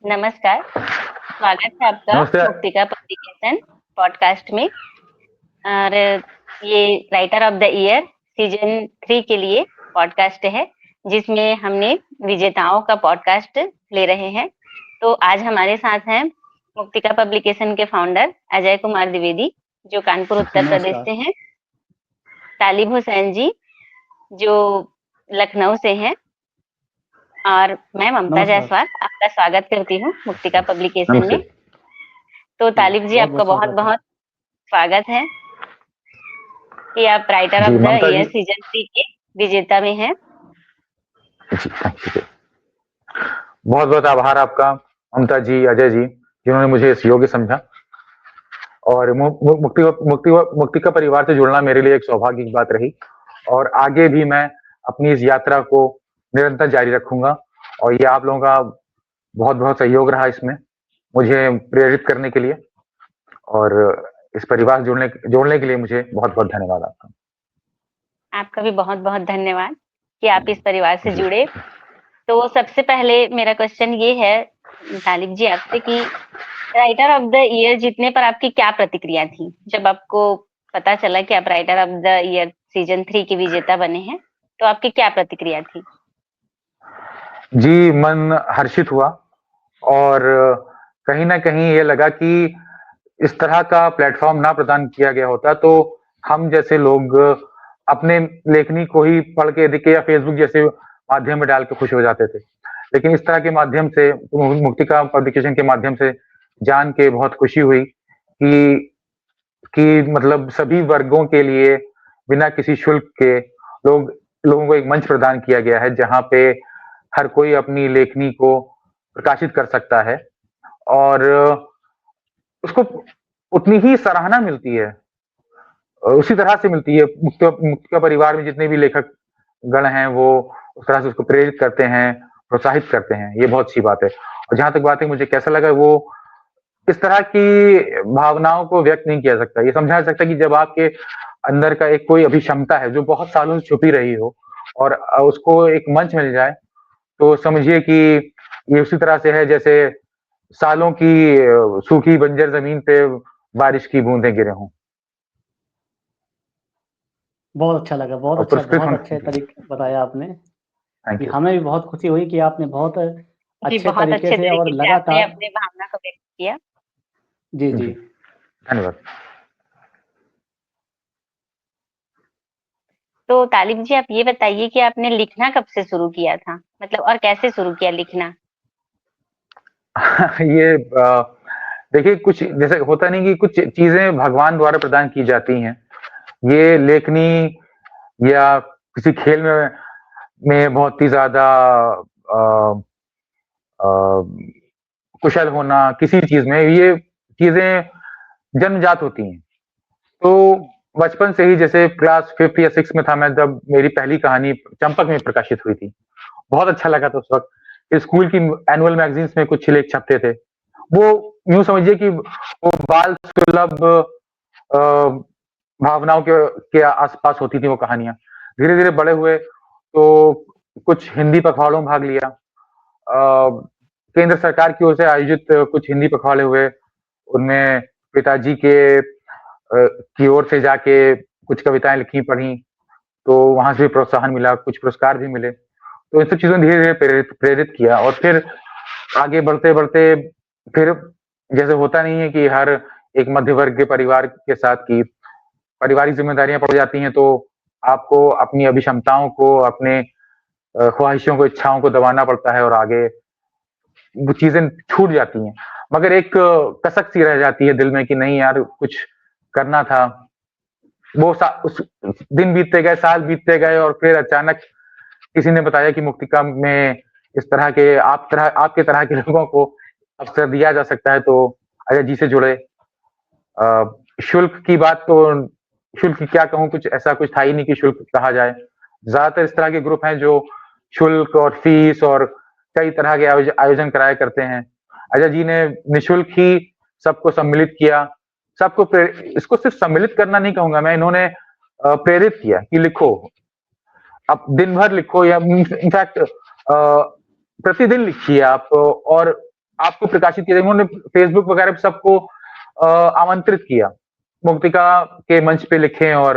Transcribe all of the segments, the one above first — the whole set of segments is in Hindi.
नमस्कार, स्वागत है आपका नमस्ते। मुक्तिका पब्लिकेशन पॉडकास्ट में। और ये writer of the year season 3 के लिए पॉडकास्ट है, जिसमें हमने विजेताओं का पॉडकास्ट ले रहे हैं। तो आज हमारे साथ हैं मुक्तिका पब्लिकेशन के फाउंडर अजय कुमार द्विवेदी, जो कानपुर उत्तर प्रदेश नमस्कार। से हैं, तालिब हुसैन जी, जो लखनऊ से हैं, और मैं ममता नमस्कार। जायसवाल आपका स्वागत करती हूँ मुक्तिका पब्लिकेशन नमस्ते। में। तो जी, तालिब जी, आपका बहुत-बहुत बहुत स्वागत है। बहुत स्वागत है कि आप राइटर जी, ऑफ द ममता ईयर जी। सीजन 3 के विजेता में हैं। जी, थैंक यू। बहुत-बहुत आभार आपका, ममता जी, अजय जी, जिन्होंने मुझे इस योग्य समझा। और मुक्तिका परिवार से जुड़ना मेरे लिए एक सौभाग्य की बात रही, और आगे भी मैं अपनी इस यात्रा को निरंतर जारी रखूँगा, और ये आप लोगों का बहुत-बहुत सहयोग रहा इसमें, मुझे प्रेरित करने के लिए, और इस परिवार से जोड़ने के लिए मुझे बहुत-बहुत धन्यवाद आपका। आपका भी बहुत-बहुत धन्यवाद कि आप इस परिवार से जी। जुड़े। तो सबसे पहले मेरा क्वेश्चन ये है तालिब जी आपसे कि राइटर ऑफ द ईयर जीतने पर आपकी क्या प्रतिक्रिया थी? जब आपको पता चला कि आप writer of the year season 3 के विजेता बने हैं, तो आपकी क्या प्रतिक्रिया थी? जी, मन हर्षित हुआ, और कहीं न कहीं ये लगा कि इस तरह का प्लेटफ़ॉर्म ना प्रदान किया गया होता तो हम जैसे लोग अपने लेखनी को ही पढ़ के देख के या फ़ेसबुक जैसे माध्यम में डाल के खुश हो जाते थे। लेकिन इस तरह के माध्यम से मुक्तिका पब्लिकेशन के माध्यम से जान के बहुत खुशी हुई कि मतलब सभी वर्गों के लिए बिना किसी शुल्क के लोगों को एक मंच प्रदान किया गया है, जहाँ पे हर कोई अपनी लेखनी को प्रकाशित कर सकता है, और उसको उतनी ही सराहना मिलती है, उसी तरह से मिलती है। मुक्तिका परिवार में जितने भी लेखक गण हैं, वो उस तरह से उसको प्रेरित करते हैं, प्रोत्साहित करते हैं, ये बहुत अच्छी बात है। और जहाँ तक बात है मुझे कैसा लगा, वो इस तरह की भावनाओं को व्यक्त नहीं किया सकता। ये समझा जा सकता है कि जब आपके अंदर का एक कोई अभिक्षमता है, जो बहुत सालों से छुपी रही हो, और उसको एक मंच मिल जाए, तो समझिए कि ये उसी तरह से है जैसे सालों की सूखी बंजर ज़मीन पे बारिश की बूंदें गिरे हों। बहुत अच्छा लगा, और पुरस्कृत बहुत हों। अच्छे तरीके बताया आपने थैंक कि यू। हमें भी बहुत खुशी हुई कि आपने बहुत जी, अच्छे बहुत तरीके अच्छे से और तरीके से आपने लगातार। अपनी भावना को व्यक्त किया। जी, जी, जी। धन्यवाद। तो तालिब जी, आप ये बताइए कि आपने लिखना कब से शुरू किया था? मतलब और कैसे शुरू किया लिखना? ये देखिए, कुछ जैसे होता नहीं कि कुछ चीज़ें भगवान द्वारा प्रदान की जाती हैं। ये लेखनी या किसी खेल में बहुत ही ज़्यादा अ अ, कुशल होना किसी चीज़ में, ये चीज़ें जन्मजात होती हैं। तो बचपन से ही जैसे क्लास 5th या 6th में था मैं, जब मेरी पहली कहानी चंपक में प्रकाशित हुई थी। बहुत अच्छा लगा था उस वक़्त। स्कूल की एनुअल मैगज़ीन्स में कुछ लेख छपते थे। वो यूँ समझिए कि वो बाल सुलभ अ, भावनाओं के आस-पास होती थी वो कहानियाँ। धीरे-धीरे बड़े हुए तो कुछ हिंदी पखवाड़ों में भाग लिया। केंद्र सरकार की ओर से आयोजित कुछ हिंदी पखवाड़े हुए, उनमें पिताजी की ओर से जाके कुछ कविताएँ लिखी, पढ़ी, तो वहाँ से भी प्रोत्साहन मिला, कुछ पुरस्कार भी मिले। तो इन सब चीज़ों ने धीरे-धीरे प्रेरित किया, और फिर आगे बढ़ते-बढ़ते फिर जैसे होता नहीं है कि हर एक मध्य वर्ग के परिवार के साथ कि पारिवारिक ज़िम्मेदारियाँ पड़ जाती हैं, तो आपको अपनी अभिक्षमताओं को, अपने ख्वाहिशों को, इच्छाओं को दबाना पड़ता है, और आगे वो चीज़ें छूट जाती हैं। मगर एक कसक सी रह जाती है दिल में कि नहीं यार, कुछ करना था। वो उस दिन बीतते गए, साल बीतते गए, और फिर अचानक किसी ने बताया कि मुक्तिका में इस तरह के आपके तरह के लोगों को अवसर दिया जा सकता है, तो अजय जी से जुड़े। शुल्क की बात तो शुल्क की क्या कहूँ, कुछ ऐसा कुछ था ही नहीं कि शुल्क कहा जाए। ज़्यादातर इस तरह के ग्रुप हैं जो शुल्क और फीस और कई तरह के आयोजन कराया करते हैं। अजय जी ने निःशुल्क ही सबको सम्मिलित किया। इसको सिर्फ सम्मिलित करना नहीं कहूँगा मैं, इन्होंने प्रेरित किया कि लिखो। आप दिन भर लिखो, या इनफैक्ट प्रतिदिन लिखिए आप, और आपको प्रकाशित किया। उन्होंने फेसबुक वगैरह पे सबको आमंत्रित किया, मुक्तिका के मंच पे लिखें और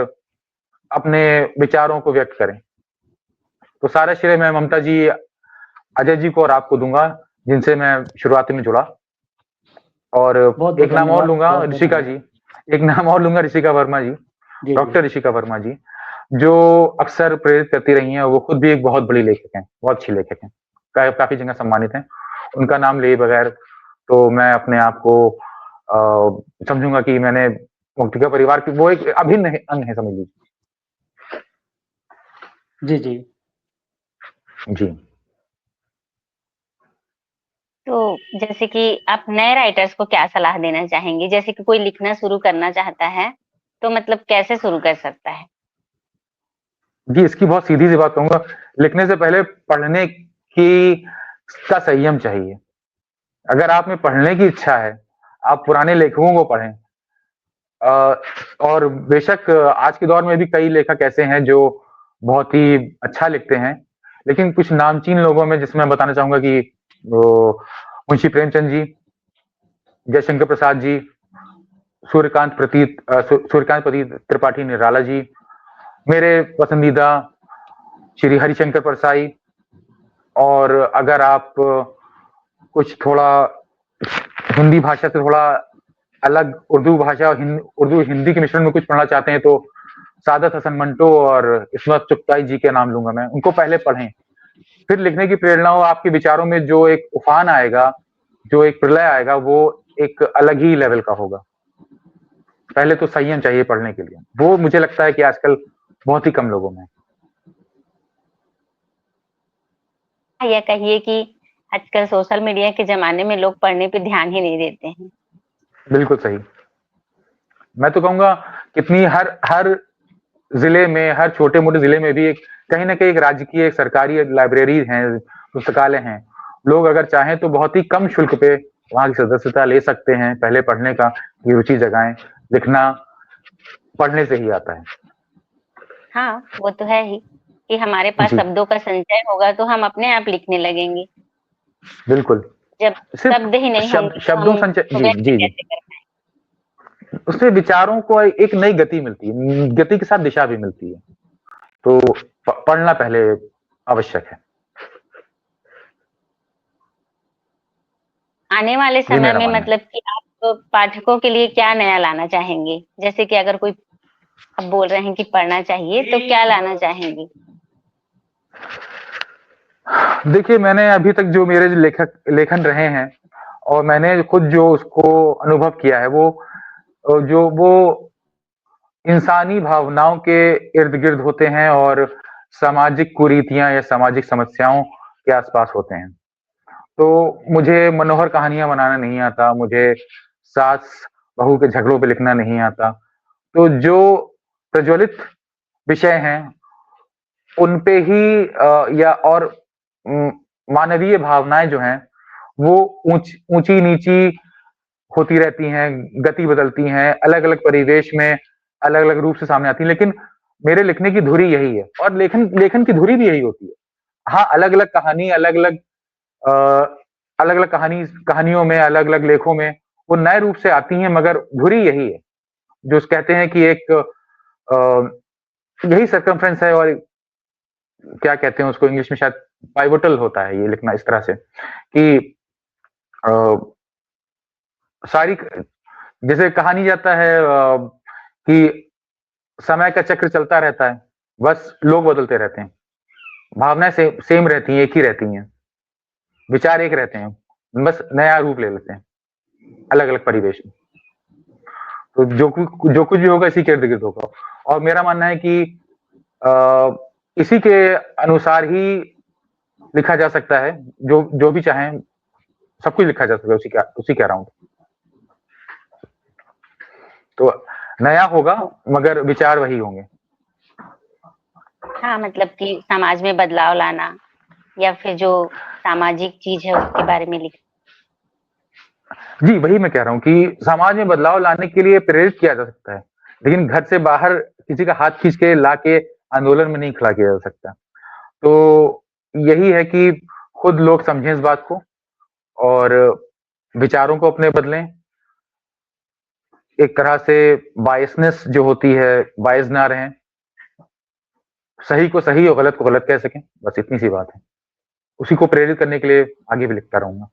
अपने विचारों को व्यक्त करें। तो सारा श्रेय मैं ममता जी, अजय जी को और आपको दूंगा, जिनसे मैं शुरुआती में जुड़ा। और बहुत बहुत एक नाम और धन्यवाद, लूंगा, बहुत बहुत ऋषिका जी। धन्यवाद। एक नाम और लूंगा, ऋषिका वर्मा जी, जी जी डॉक्टर ऋषिका वर्मा जी, जो अक्सर प्रेरित करती रही हैं। वो खुद भी एक बहुत बड़ी लेखक हैं, बहुत अच्छी लेखक हैं, काफी जगह सम्मानित हैं। उनका नाम लिए बगैर तो मैं अपने आप को समझूंगा कि मैंने मुक्तिका परिवार की वो एक अभिन्न अंग है, समझ लीजिए। जी जी। जी तो जैसे कि आप नए राइटर्स को क्या सलाह देना चाहेंगे? जैसे कि कोई लिखना शुरू करना चाहता है, तो मतलब कैसे शुरू कर सकता है? जी, इसकी बहुत सीधी सी बात कहूंगा, लिखने से पहले पढ़ने की का संयम चाहिए। अगर आप में पढ़ने की इच्छा है, आप पुराने लेखकों को पढ़ें। और बेशक आज के दौर में भी कई लेखक ऐसे हैं जो बहुत ही अच्छा लिखते हैं, लेकिन कुछ नामचीन लोगों में, जिसमें मैं बताना चाहूंगा कि वो मुंशी प्रेमचंद जी, जयशंकर प्रसाद जी, सूर्यकांत प्रतीत त्रिपाठी निराला जी, मेरे पसंदीदा श्री हरिशंकर परसाई। और अगर आप कुछ थोड़ा हिंदी भाषा से थोड़ा अलग उर्दू भाषा और उर्दू हिंदी के मिश्रण में कुछ पढ़ना चाहते हैं, तो सादत हसन मंटो और इस्मत चुगताई जी के नाम लूंगा मैं। उनको पहले पढ़ें, फिर लिखने की प्रेरणा हो। आपके विचारों में जो एक उफान आएगा, जो एक प्रलय आएगा, वो एक अलग ही लेवल का होगा। पहले तो संयम चाहिए पढ़ने के लिए, वो मुझे लगता है कि आजकल बहुत ही कम लोगों में। या कहिए कि आजकल सोशल मीडिया के ज़माने में लोग पढ़ने पे ध्यान ही नहीं देते हैं। बिल्कुल सही। मैं तो कहूंगा कितनी हर हर जिले में, हर छोटे-मोटे जिले में भी एक कहीं न कहीं एक राजकीय, एक सरकारी लाइब्रेरी है, पुस्तकालय हैं। लोग अगर चाहें तो बहुत ही कम शुल्क पे वहाँ की सदस्यता ले सकते हैं, पहले पढ़ने का की रुचि जगाएँ। लिखना पढ़ने से ही आता है। हाँ, वो तो है ही कि हमारे पास जी, शब्दों का संचय होगा तो हम अपने आप लिखने लगेंगे। बिल्कुल। जब सिर्फ शब्द ही नहीं होंगे तो शब्दों हम संचय, तो जी, व्यक्त जी, जी। कैसे कर पाएँगे? उससे विचारों को एक नई गति मिलती है, गति के साथ दिशा भी मिलती है। तो पढ़ना पहले आवश्यक है। आने वाले ये समय मेरा में मानना है। मतलब कि आप पाठकों के लिए क्या नया लाना चाहेंगे? जैसे कि अगर कोई आप बोल रहे हैं कि पढ़ना चाहिए, तो क्या लाना चाहेंगे? देखिए, मैंने अभी तक जो मेरे लेखन रहे हैं और मैंने खुद जो उसको अनुभव किया है, वो जो वो इंसानी भावनाओं के इर्द-गिर्द होते हैं और सामाजिक कुरीतियाँ या सामाजिक समस्याओं के आस-पास होते हैं। तो मुझे मनोहर कहानियाँ बनाना नहीं आता, मुझे सास-बहू के झगड़ों पे लिखना नहीं आता। तो जो प्रज्वलित विषय हैं, उन पे ही या और उम, मानवीय भावनाएँ जो हैं, वो ऊँची-नीची होती रहती हैं, गति बदलती हैं, अलग-अलग परिवेश में अलग-अलग रूप से सामने आती हैं, लेकिन मेरे लिखने की धुरी यही है और लेखन लेखन की धुरी भी यही होती है। हाँ, अलग-अलग कहानी, अ, अलग-अलग कहानियों में, अलग-अलग लेखों में वो नए रूप से आती हैं, मगर धुरी यही है। जो कहते हैं कि एक यही सर्कमफ्रेंस है, और क्या कहते हैं उसको इंग्लिश में, शायद पाइवोटल होता है ये लिखना इस तरह से कि अ, सारी जैसे कहा नहीं जाता है कि समय का चक्र चलता रहता है, बस लोग बदलते रहते हैं। भावनाएँ सेम रहती हैं, एक ही रहती हैं। विचार एक रहते हैं, बस नया रूप ले लेते हैं, अलग-अलग परिवेश में। तो जो कुछ भी होगा इसी के इर्द-गिर्द होगा, और मेरा मानना है कि अ, इसी के अनुसार ही लिखा जा सकता है, जो भी चाहें, सब कुछ लिखा जा सकता है उसी के अराउंड। तो नया होगा, मगर विचार वही होंगे। हाँ, मतलब कि समाज में बदलाव लाना या फिर जो सामाजिक चीज़ है उसके बारे में लिख जी, वही मैं कह रहा हूँ कि समाज में बदलाव लाने के लिए प्रेरित किया जा सकता है, लेकिन घर से बाहर किसी का हाथ खींच के लाके आंदोलन में नहीं खड़ा किया जा सकता। तो यही है कि खुद लोग समझें इस बात को, और विचारों को अपने बदलें, एक तरह से बायसनेस जो होती है, बायस ना रहें, सही को सही और गलत को गलत कह सकें, बस इतनी सी बात है। उसी को प्रेरित करने के लिए आगे भी लिखता रहूँगा।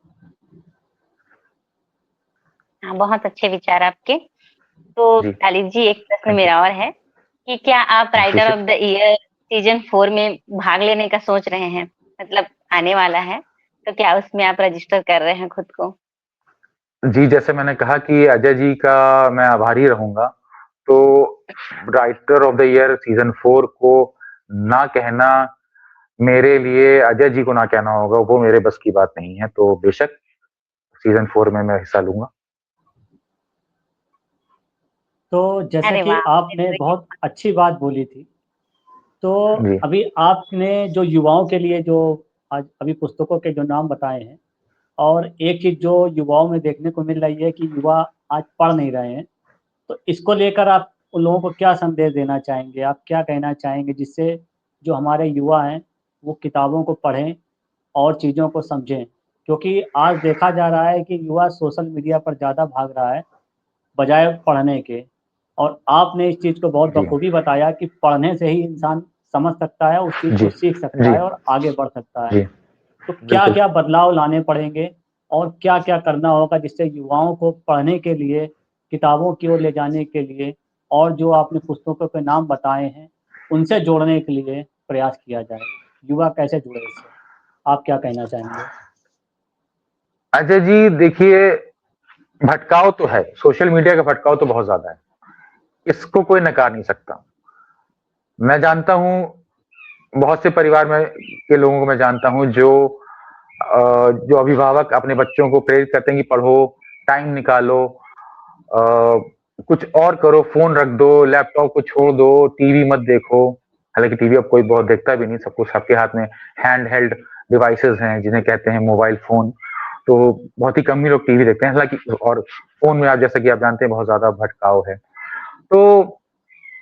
हाँ, बहुत अच्छे विचार आपके। तो जी, खालिद जी, एक प्रश्न थैंक यू। मेरा और है कि क्या आप राइटर बेशक। ऑफ द ईयर सीजन 4 में भाग लेने का सोच रहे हैं? मतलब आने वाला है, तो क्या उसमें आप रजिस्टर कर रहे हैं खुद को? जी, जैसे मैंने कहा कि अजय जी का मैं आभारी रहूँगा, तो writer of the year season 4 को ना कहना मेरे लिए अजय जी को ना कहना होगा, वो मेरे बस की बात नहीं है, तो बेशक सीज़न 4 में मैं हिस्सा लूँगा। तो जैसा अरे कि वाह! आपने बहुत अच्छी बात बोली थी, तो जी, अभी आपने जो युवाओं के लिए जो आज अभी पुस्तकों के जो नाम बताए हैं, और एक चीज़ जो युवाओं में देखने को मिल रही है कि युवा आज पढ़ नहीं रहे हैं, तो इसको लेकर आप उन लोगों को क्या संदेश देना चाहेंगे? आप क्या कहना चाहेंगे जिससे जो हमारे युवा हैं, वो किताबों को पढ़ें और चीज़ों को समझें? क्योंकि आज देखा जा रहा है कि युवा सोशल मीडिया पर ज़्यादा भाग रहा है, बजाय पढ़ने के। और आपने इस चीज़ को बहुत जी, बखूबी बताया कि पढ़ने से ही इंसान समझ सकता है, उस चीज़ जी, को सीख सकता जी, है और आगे बढ़ सकता है। जी, तो बिल्कुल। क्या-क्या बदलाव लाने पड़ेंगे और क्या-क्या करना होगा जिससे युवाओं को पढ़ने के लिए, किताबों की ओर ले जाने के लिए और जो आपने पुस्तकों के नाम बताए हैं, उनसे जोड़ने के लिए प्रयास किया जाए? युवा कैसे जुड़े इससे? आप क्या कहना चाहेंगे? अजय जी, देखिए, भटकाव तो है, सोशल मीडिया का भटकाव तो बहुत ज़्यादा है, इसको कोई नकार नहीं सकता। मैं जानता हूँ, बहुत से परिवार में के लोगों को मैं जानता हूँ जो अभिभावक अपने बच्चों को प्रेरित करते हैं कि पढ़ो, टाइम निकालो, अ, कुछ और करो, फ़ोन रख दो, लैपटॉप को छोड़ दो, टीवी मत देखो। हालाँकि टीवी अब कोई बहुत देखता भी नहीं, सब कुछ सबके हाथ में हैंड हेल्ड डिवाइसेज़ हैं, जिन्हें कहते हैं मोबाइल फ़ोन। तो बहुत ही कम ही लोग टीवी देखते हैं, हालाँकि और फ़ोन में आप जैसा कि आप जानते हैं बहुत ज़्यादा भटकाव है। तो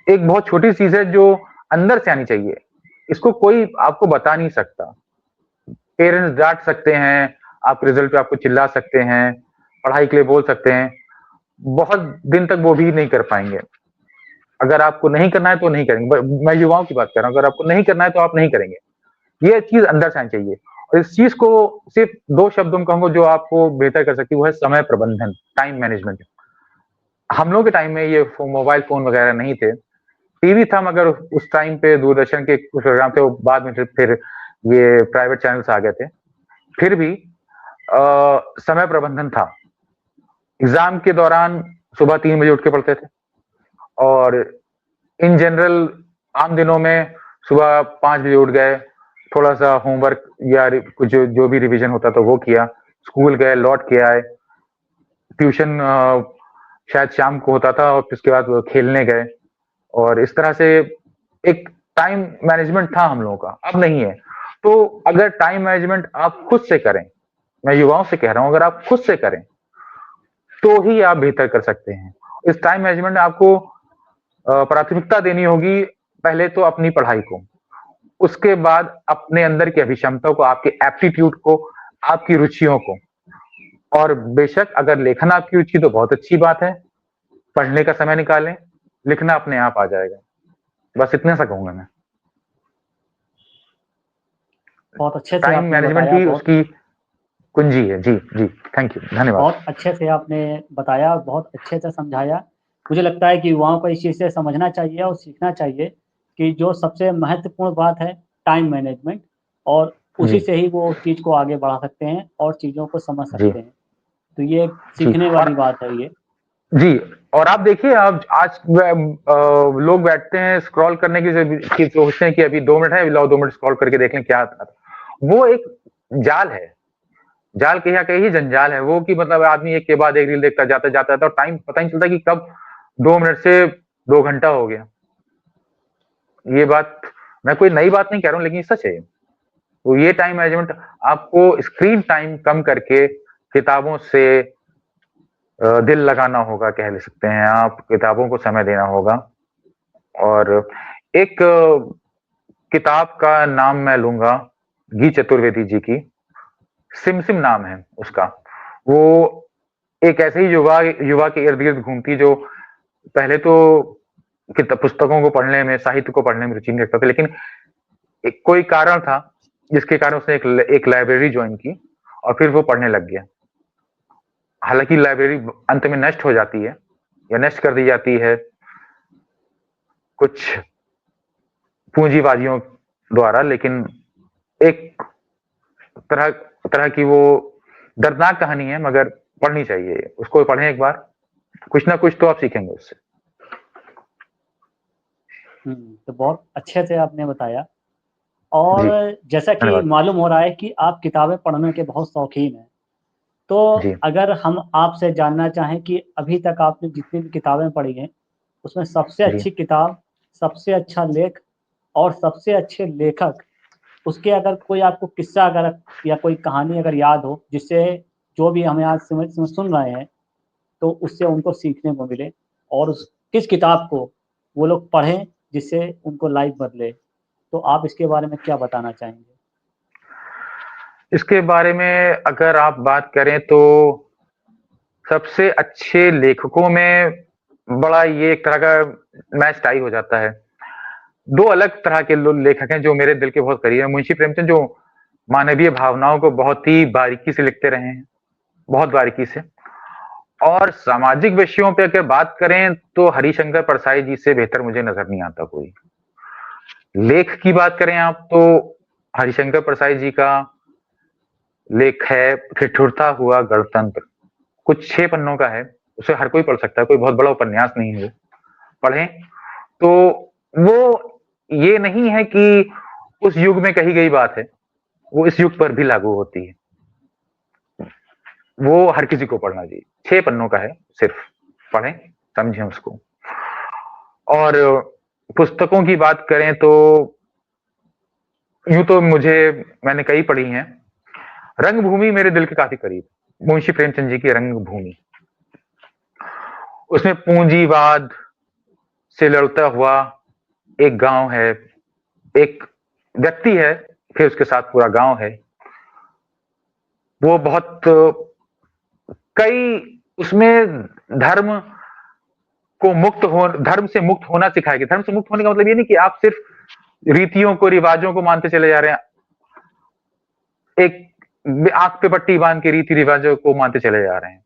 एक बहुत छोटी चीज़ है जो अंदर से आनी चाहिए, इसको कोई आपको बता नहीं सकता। पेरेंट्स डाँट सकते हैं, आप रिज़ल्ट पे आपको चिल्ला सकते हैं, पढ़ाई के लिए बोल सकते हैं, बहुत दिन तक वो भी नहीं कर पाएँगे। अगर आपको नहीं करना है तो नहीं करेंगे। ब मैं युवाओं की बात कर रहा हूँ, अगर आपको नहीं करना है तो आप नहीं करेंगे। ये चीज़ अंदर से आनी चाहिए और इस चीज़ को सिर्फ़ 2 शब्दों में कहूँगा जो आपको बेहतर कर सकती है, वो है समय प्रबंधन, टाइम मैनेजमेंट। हम लोगों के टाइम में ये मोबाइल फ़ोन वगैरह नहीं थे। टीवी था मगर उस टाइम पे दूरदर्शन के कुछ प्रोग्राम थे, वो बाद में फिर ये प्राइवेट चैनल्स आ गए थे। फिर भी समय प्रबंधन था। एग्ज़ाम के दौरान सुबह 3 बजे उठ के पढ़ते थे और इन जनरल आम दिनों में सुबह 5 बजे उठ गए, थोड़ा-सा होमवर्क या कुछ जो जो भी रिवीजन होता था वो किया, स्कूल गए, लौट के आए, ट्यूशन शायद शाम को होता था और फिर उसके बाद वो खेलने गए और इस तरह से एक टाइम मैनेजमेंट था हम लोगों का, अब नहीं है। तो अगर टाइम मैनेजमेंट आप खुद से करें, मैं युवाओं से कह रहा हूँ, अगर आप खुद से करें, तो ही आप बेहतर कर सकते हैं। इस टाइम मैनेजमेंट में आपको प्राथमिकता देनी होगी पहले तो अपनी पढ़ाई को, उसके बाद अपने अंदर की अभिक्षमता को, आपके एप्टीट्यूड को, आपकी रुचियों को और बेशक अगर लेखन आपकी रुचि तो बहुत अच्छी बात है, पढ़ने का समय निकालें, लिखना अपने आप आ जाएगा। बस इतना सा कहूँगा मैं। बहुत अच्छे से टाइम आपने मैनेजमेंट बताया, ही उसकी कुंजी है। जी, जी, थैंक यू, धन्यवाद। बहुत अच्छे से आपने बताया और बहुत अच्छे से समझाया। मुझे लगता है कि युवाओं को इस चीज़ से समझना चाहिए और सीखना चाहिए कि जो सबसे महत्वपूर्ण बात है टाइम मैनेजमेंट, और उसी जी, से ही वो उस चीज़ को आगे बढ़ा सकते हैं और चीज़ों को समझ जी, सकते हैं। तो ये एक जी सीखने और वाली बात है ये। जी, और आप देखिए अब आज लोग बैठते हैं स्क्रॉल करने की सोचते हैं कि अभी 2 मिनट है, लाओ 2 मिनट स्क्रॉल करके देख लें क्या आता है। वो एक जाल है। जाल कहीं या कहीं जंजाल है वो कि मतलब आदमी एक के बाद एक रील देखता जाता है और टाइम पता नहीं चलता कि कब 2 मिनट से 2 घंटा हो गया। ये बात मैं कोई नई बात नहीं कह रहा हूँ लेकिन सच है। तो ये टाइम मैनेजमेंट आपको स्क्रीन टाइम कम करके किताबों से दिल लगाना होगा कह ले सकते हैं आप, किताबों को समय देना होगा और एक किताब का नाम मैं लूँगा गी चतुर्वेदी जी की, सिम सिम नाम है उसका। वो एक ऐसे ही युवा के इर्द-गिर्द घूमती जो पहले तो पुस्तकों को पढ़ने में, साहित्य को पढ़ने में रुचि नहीं रखता था, लेकिन एक कोई कारण था जिसके कारण उसने एक लाइब्रेरी ज्वाइन की और फिर वो पढ़ने लग गया। हालाँकि लाइब्रेरी अंत में नष्ट हो जाती है या नष्ट कर दी जाती है कुछ पूंजीवादियों द्वारा, लेकिन एक तरह तरह की वो दर्दनाक कहानी है, मगर पढ़नी चाहिए। उसको पढ़ें एक बार, कुछ ना कुछ तो आप सीखेंगे उससे। तो बहुत अच्छे से आपने बताया। और जी, जैसा कि धन्यवाद। मालूम हो रहा है कि आप किताबें पढ़ने के बहुत शौकीन हैं, तो जी, अगर हम आपसे जानना चाहें कि अभी तक आपने जितनी भी किताबें पढ़ी हैं, उसमें सबसे जी। अच्छी किताब, सबसे अच्छा लेख और सबसे अच्छे लेखक, उसके अगर कोई आपको किस्सा अगर या कोई कहानी अगर याद हो, जिससे जो भी हमें आज सुन रहे हैं, तो उससे उनको सीखने को मिले, और उस किस किताब को वो लोग पढ़ें जिससे उनको लाइफ बदले, तो आप इसके बारे में क्या बताना चाहेंगे? इसके बारे में अगर आप बात करें तो सबसे अच्छे लेखकों में बड़ा ये एक तरह का मैच टाई हो जाता है। 2 अलग तरह के लो लेखक हैं जो मेरे दिल के बहुत करीब हैं। मुंशी प्रेमचंद जो मानवीय भावनाओं को बहुत ही बारीकी से लिखते रहे हैं, बहुत बारीकी से। और सामाजिक विषयों पे अगर बात करें तो हरिशंकर परसाई जी से बेहतर मुझे नज़र नहीं आता कोई। लेख की बात करें आप तो हरिशंकर परसाई जी का लेख है ठिठुरता हुआ गणतंत्र। कुछ 6 पन्नों का है, उसे हर कोई पढ़ सकता है, कोई बहुत बड़ा उपन्यास नहीं है वो। पढ़ें तो वो ये नहीं है कि उस युग में कही गई बात है, वो इस युग पर भी लागू होती है। वो हर किसी को पढ़ना चाहिए। 6 पन्नों का है सिर्फ, पढ़ें, समझें उसको। और पुस्तकों की बात करें तो यूँ तो मैंने कई पढ़ी हैं। रंगभूमि मेरे दिल के काफ़ी करीब, मुंशी प्रेमचंद जी की रंगभूमि। उसमें पूंजीवाद से लड़ता हुआ एक गाँव है, एक व्यक्ति है, फिर उसके साथ पूरा गाँव है। वो बहुत कई उसमें धर्म धर्म से मुक्त होना सिखाएगी। धर्म से मुक्त होने का मतलब ये नहीं कि आप सिर्फ रीतियों को, रिवाजों को मानते चले जा रहे हैं। एक आंख पे पट्टी बांध के रीति रिवाजों को मानते चले जा रहे हैं।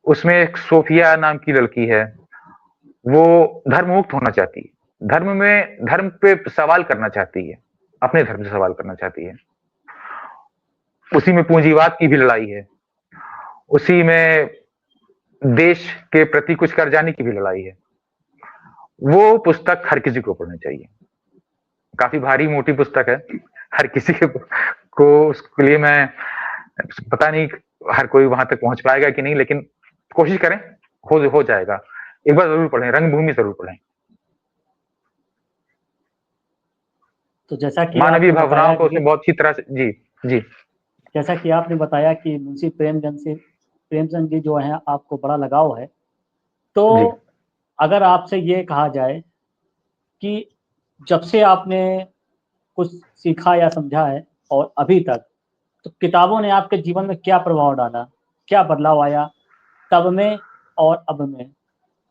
उसमें एक सोफिया नाम की लड़की है, वो धर्म मुक्त होना चाहती है। धर्म पे सवाल करना चाहती है, अपने धर्म से सवाल करना चाहती है। उसी में पूंजीवाद की भी लड़ाई है, उसी में देश के प्रति कुछ कर जाने की भी लड़ाई है। वो पुस्तक हर किसी को पढ़नी चाहिए। काफी भारी मोटी पुस्तक है, हर किसी को उसके लिए मैं पता नहीं हर कोई वहां तक पहुंच पाएगा कि नहीं, लेकिन कोशिश करें, हो जाएगा। एक बार जरूर पढ़ें, रंगभूमि जरूर पढ़ें। तो जैसा कि मानवीय आपने भावनाओं बताया को उसमें कि बहुत अच्छी तरह से जी, जी, जैसा कि आपने बताया कि मुंशी प्रेमचंद जी जो हैं आपको बड़ा लगाव है, तो जी, अगर आपसे ये कहा जाए कि जब से आपने कुछ सीखा या समझा है और अभी तक, तो किताबों ने आपके जीवन में क्या प्रभाव डाला, क्या बदलाव आया तब में और अब में?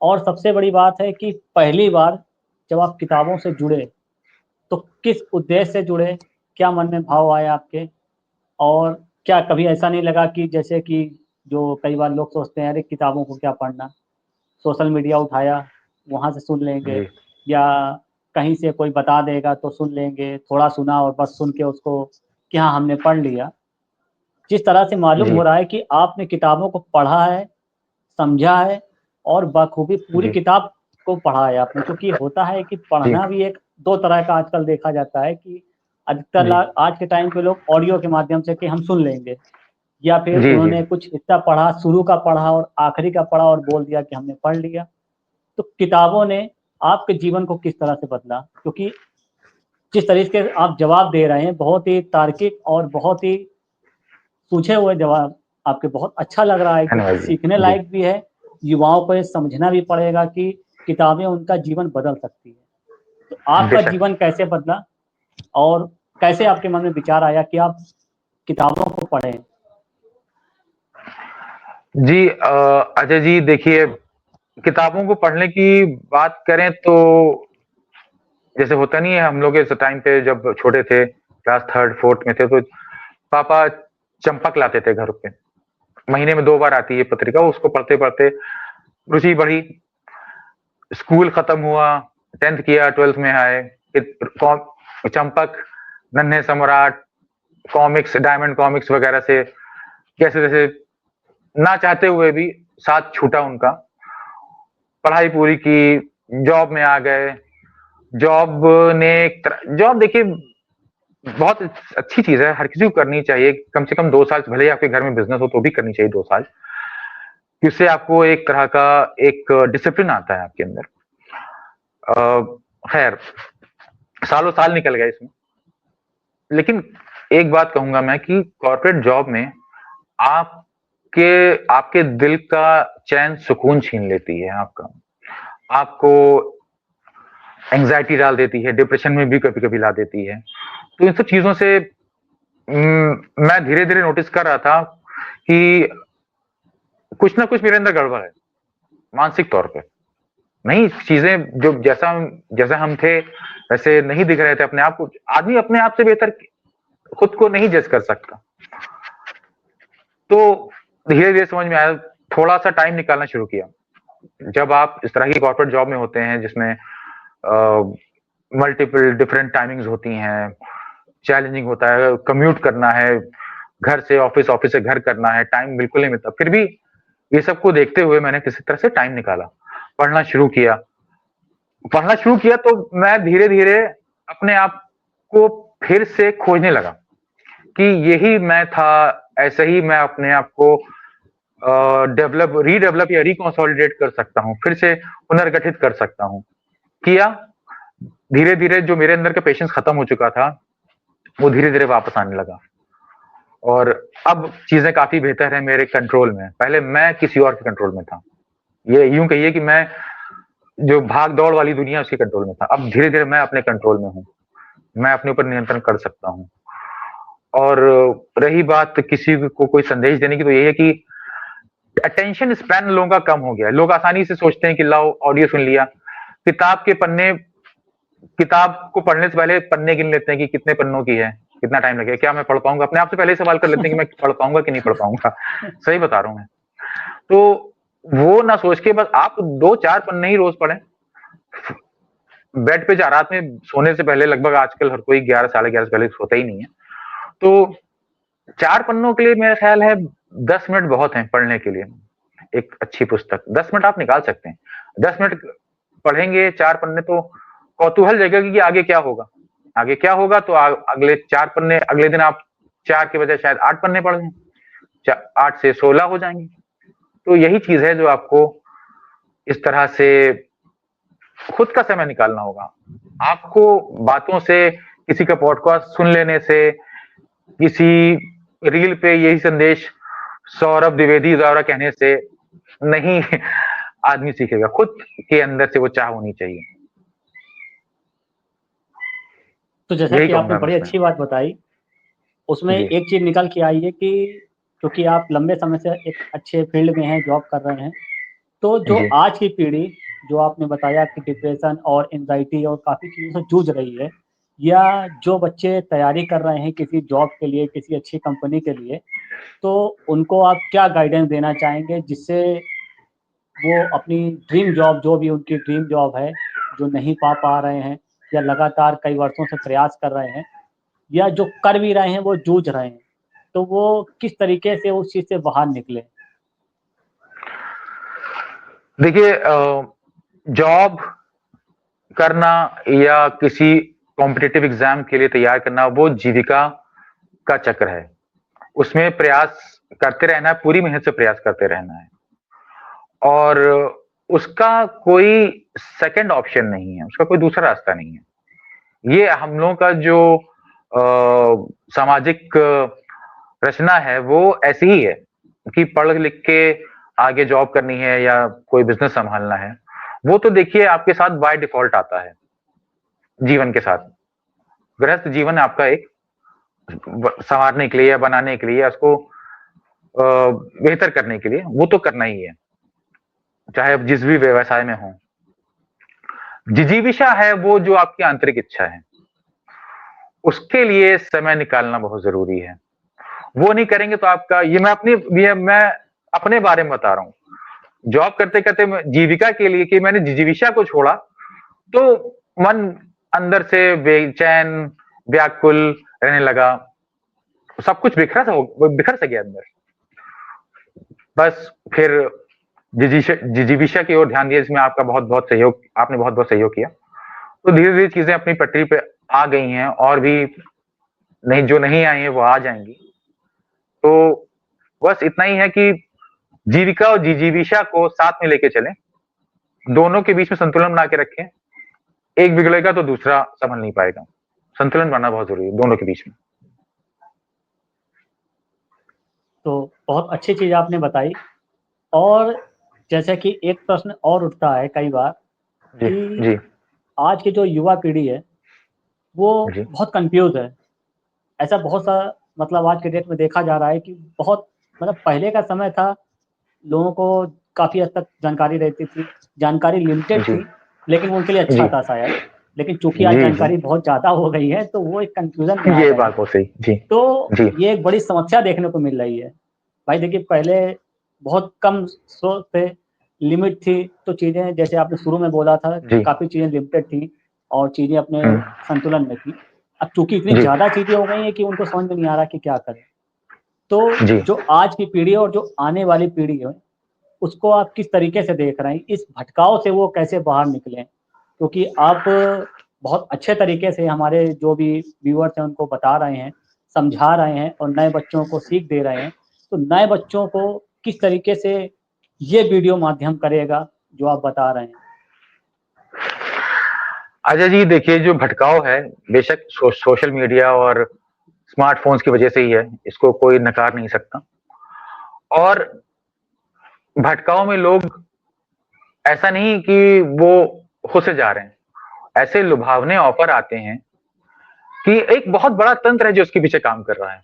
और सबसे बड़ी बात है कि पहली बार जब आप किताबों से जुड़े, तो किस उद्देश्य से जुड़े, क्या मन में भाव आया आपके? और क्या कभी ऐसा नहीं लगा कि जैसे कि जो कई बार लोग सोचते हैं, अरे किताबों को क्या पढ़ना, सोशल मीडिया उठाया, वहाँ से सुन लेंगे, जी, या कहीं से कोई बता देगा तो सुन लेंगे, थोड़ा सुना और बस सुन के उसको कि हाँ हमने पढ़ लिया। जिस तरह से मालूम जी, हो रहा है कि आपने किताबों को पढ़ा है, समझा है और बखूबी पूरी जी, किताब को पढ़ा है आपने, क्योंकि होता है कि जी, पढ़ना भी एक दो तरह का आजकल देखा जाता है कि अधिकतर जी, आज के टाइम पे लोग ऑडियो के माध्यम से कि हम सुन लेंगे, या फिर जी, जी, उन्होंने कुछ हिस्सा पढ़ा, शुरू का पढ़ा और आखिरी का पढ़ा और बोल दिया कि हमने पढ़ लिया। तो किताबों ने आपके जीवन को किस तरह से बदला? क्योंकि जिस तरीके से आप जवाब दे रहे हैं, बहुत ही तार्किक और बहुत ही सूझे हुए जवाब आपके, बहुत अच्छा लग रहा है, क्योंकि धन्यवाद जी, सीखने जी, लायक भी है। युवाओं को ये समझना भी पड़ेगा कि किताबें उनका जीवन बदल सकती है। तो आपका बेशक। जीवन कैसे बदला और कैसे आपके मन में विचार आया कि आप किताबों को पढ़ें? जी अजय जी, देखिए, किताबों को पढ़ने की बात करें तो जैसे होता नहीं है, हम लोग इस टाइम पे जब छोटे थे, क्लास 3rd 4th में थे, तो पापा चंपक लाते थे घर पे। महीने में 2 बार आती है पत्रिका, उसको पढ़ते-पढ़ते रुचि बढ़ी। स्कूल खत्म हुआ, 10th किया, 12th में आए, फिर चंपक, नन्हे सम्राट, कॉमिक्स, डायमंड कॉमिक्स वगैरह से कैसे-जैसे ना चाहते हुए भी साथ छूटा उनका। पढ़ाई पूरी की, जॉब में आ गए। जॉब ने जॉब देखिए बहुत अच्छी चीज़ है, हर किसी को करनी चाहिए। कम से कम 2 साल, भले ही आपके घर में बिज़नेस हो तो भी करनी चाहिए 2 साल। इससे आपको एक तरह का एक डिसिप्लिन आता है आपके अंदर। खैर, सालों साल निकल गए इसमें। लेकिन एक बात कहूँगा मैं कि कॉर्पोरेट जॉब में आपके आपके दिल का चैन सुकून छीन लेती है आपका। आपको एंग्ज़ायटी डाल देती है, डिप्रेशन में भी कभी-कभी ला देती है। तो इन सब चीज़ों से मैं धीरे-धीरे नोटिस कर रहा था कि कुछ ना कुछ मेरे अंदर गड़बड़ है, मानसिक तौर पे। नहीं, चीज़ें जो जैसा हम थे, वैसे नहीं दिख रहे थे अपने आप को। आदमी अपने आप से बेहतर खुद को नहीं जज कर सकता। तो धीरे-धीरे समझ में आया, थोड़ा-सा टाइम निकालना शुरू किया। जब आप इस तरह की कॉर्पोरेट जॉब में होते हैं जिसमें मल्टीपल डिफरेंट टाइमिंग्स होती हैं, चैलेंजिंग होता है, कम्यूट करना है, घर से ऑफिस, ऑफिस से घर करना है, टाइम बिल्कुल नहीं मिलता। फिर भी ये सब को देखते हुए मैंने किसी तरह से टाइम निकाला, पढ़ना शुरू किया। पढ़ना शुरू किया तो मैं धीरे-धीरे अपने आप को फिर से खोजने लगा कि यही मैं था, ऐसे ही मैं अपने आप को रीडेवलप या रिकंसोलिडेट कर सकता हूँ, फिर से पुनर्गठित कर सकता हूँ। किया, धीरे-धीरे जो मेरे अंदर का पेशेंस खत्म हो चुका था, वो धीरे-धीरे वापस आने लगा। और अब चीज़ें काफ़ी बेहतर हैं मेरे कंट्रोल में। पहले मैं किसी और के कंट्रोल में था। ये यूँ कहिए कि मैं जो भाग-दौड़ वाली दुनिया उसके कंट्रोल में था। अब धीरे-धीरे मैं अपने कंट्रोल में हूँ। मैं अपने ऊपर नियंत्रण कर सकता हूँ। और रही बात किसी को कोई संदेश देने की, तो यही है कि अटेंशन स्पैन लोगों का कम हो गया है। लोग आसानी से सोचते हैं कि लाओ ऑडियो सुन लिया। किताब के पन्ने किताब को पढ़ने से पहले पन्ने गिन लेते हैं कि कितने पन्नों की है, कितना टाइम लगेगा, क्या मैं पढ़ पाऊँगा? अपने आप से पहले ही सवाल कर लेते हैं कि मैं पढ़ पाऊँगा कि नहीं पढ़ पाऊँगा? सही बता रहा हूँ मैं। तो वो ना सोच के बस आप 2-4 पन्ने ही रोज़ पढ़ें। बेड पे जा रात में सोने से पहले लगभग आजकल हर कोई 11 साढ़े 11 से पहले सोता ही नहीं है। तो 4 पन्नों के लिए मेरा ख्याल है 10 मिनट बहुत हैं पढ़ने के लिए। एक अच्छी पुस्तक 10 मिनट आप निकाल सकते हैं। 10 मिनट पढ़ेंगे 4 पन्ने, तो कौतूहल जगेगा कि आगे क्या होगा? आगे क्या होगा? तो अगले 4 पन्ने, अगले दिन आप 4 के बजाय शायद 8 पन्ने पढ़ लें। 8 से 16 हो जाएँगे। तो यही चीज़ है जो आपको इस तरह से खुद का समय निकालना होगा। आपको बातों से, किसी का पॉडकास्ट सुन लेने से, किसी रील पे यही संदेश सौरभ द्विवेदी द्वारा कहने से नहीं आदमी सीखेगा। खुद के अंदर से वो चाह होनी चाहिए। तो जैसा यही कि आपने कहूँगा मैं बड़ी इसमें। अच्छी बात बताई, उसमें जी, एक चीज़ निकल के आई है कि क्योंकि आप लंबे समय से एक अच्छे फील्ड में हैं, जॉब कर रहे हैं, तो जो जी। आज की पीढ़ी, जो आपने बताया कि डिप्रेशन और एंग्जायटी और काफ़ी चीज़ों से जूझ रही है, या जो बच्चे तैयारी कर रहे हैं किसी जॉब के लिए, किसी अच्छी कंपनी के लिए, तो उनको आप क्या गाइडेंस देना चाहेंगे जिससे वो अपनी ड्रीम जॉब, जो भी उनकी ड्रीम जॉब है, जो नहीं पा रहे हैं या लगातार कई वर्षों से प्रयास कर रहे हैं, या जो कर भी रहे हैं वो जूझ रहे हैं, तो वो किस तरीके से उस चीज़ से बाहर निकले? देखिए जॉब करना या किसी कॉम्पिटिटिव एग्ज़ाम के लिए तैयार करना, वो जीविका का चक्र है। उसमें प्रयास करते रहना है, पूरी मेहनत से प्रयास करते रहना है। और उसका कोई सेकंड ऑप्शन नहीं है, उसका कोई दूसरा रास्ता नहीं है। ये हम लोगों का जो सामाजिक रचना है वो ऐसी ही है कि पढ़ लिख के आगे जॉब करनी है या कोई बिज़नेस सँभालना है। वो तो देखिए आपके साथ बाय डिफ़ॉल्ट आता है, जीवन के साथ। गृहस्थ जीवन आपका एक सँवारने के लिए या बनाने के लिए, या उसको बेहतर करने के लिए, वो तो करना ही है, चाहे आप जिस भी व्यवसाय में हो। जिजीविषा है वो जो आपकी आंतरिक इच्छा है, उसके लिए समय निकालना बहुत जरूरी है। वो नहीं करेंगे तो आपका, ये मैं अपने बारे में बता रहा हूँ, जॉब करते करते जीविका के लिए कि मैंने जिजीविषा को छोड़ा तो मन अंदर से बेचैन व्याकुल रहने लगा, सब कुछ बिखर सा गया अंदर। बस फिर जिजीविषा की ओर ध्यान दिया, इसमें आपका आपने बहुत बहुत सहयोग किया। तो धीरे धीरे चीजें अपनी पटरी पे आ गई हैं, और भी जो नहीं आई है वो आ जाएंगी। तो बस इतना ही है कि जीविका और जिजीविषा को साथ में लेके चलें, दोनों के बीच में संतुलन बना के रखें। एक बिगड़ेगा तो दूसरा संभल नहीं पाएगा, संतुलन बनाना बहुत जरूरी है दोनों के बीच में। तो बहुत अच्छी चीज आपने बताई। और जैसे कि एक प्रश्न और उठता है कई बार जी कि जी आज की जो युवा पीढ़ी है वो जी बहुत कंफ्यूज है। ऐसा बहुत सा मतलब आज के डेट में देखा जा रहा है कि बहुत मतलब पहले का समय था, लोगों को काफी हद तक जानकारी रहती थी, जानकारी लिमिटेड जी थी, लेकिन वो उनके लिए जी अच्छा था शायद। लेकिन चूंकि आज जी जी जानकारी बहुत ज्यादा हो गई है तो वो एक कंफ्यूजन में आ ये गए हैं। बात बहुत सही। जी तो जी ये एक बड़ी समस्या देखने को मिल रही है। भाई देखिए, पहले बहुत कम स्रोत थे, लिमिट थी, तो चीजें जैसे आपने शुरू में बोला था कि जी काफी चीजें लिमिटेड थी और चीजें अपने हम्म, संतुलन में थी। अब चूंकि इतनी जी ज्यादा चीजें हो गई हैं कि उनको समझ में नहीं आ रहा कि क्या करें। तो जी। जो आज की पीढ़ी है और जो आने वाली पीढ़ी है, उसको आप किस तरीके से देख रहे हैं, इस भटकाव से वो कैसे बाहर निकलें? क्योंकि आप बहुत अच्छे तरीके से हमारे जो भी व्यूअर्स हैं उनको बता रहे हैं, समझा रहे हैं और नए बच्चों को सीख दे रहे हैं। तो नए बच्चों को किस तरीके से ये वीडियो माध्यम करेगा जो आप बता रहे हैं? अजय जी देखिए, जो भटकाव है बेशक सोशल मीडिया और स्मार्टफोन्स की वजह से ही है, इसको कोई नकार नहीं सकता। और भटकाव में लोग, ऐसा नहीं कि वो खुद से जा रहे हैं, ऐसे लुभावने ऑफर आते हैं कि एक बहुत बड़ा तंत्र है जो उसके पीछे काम कर रहा है।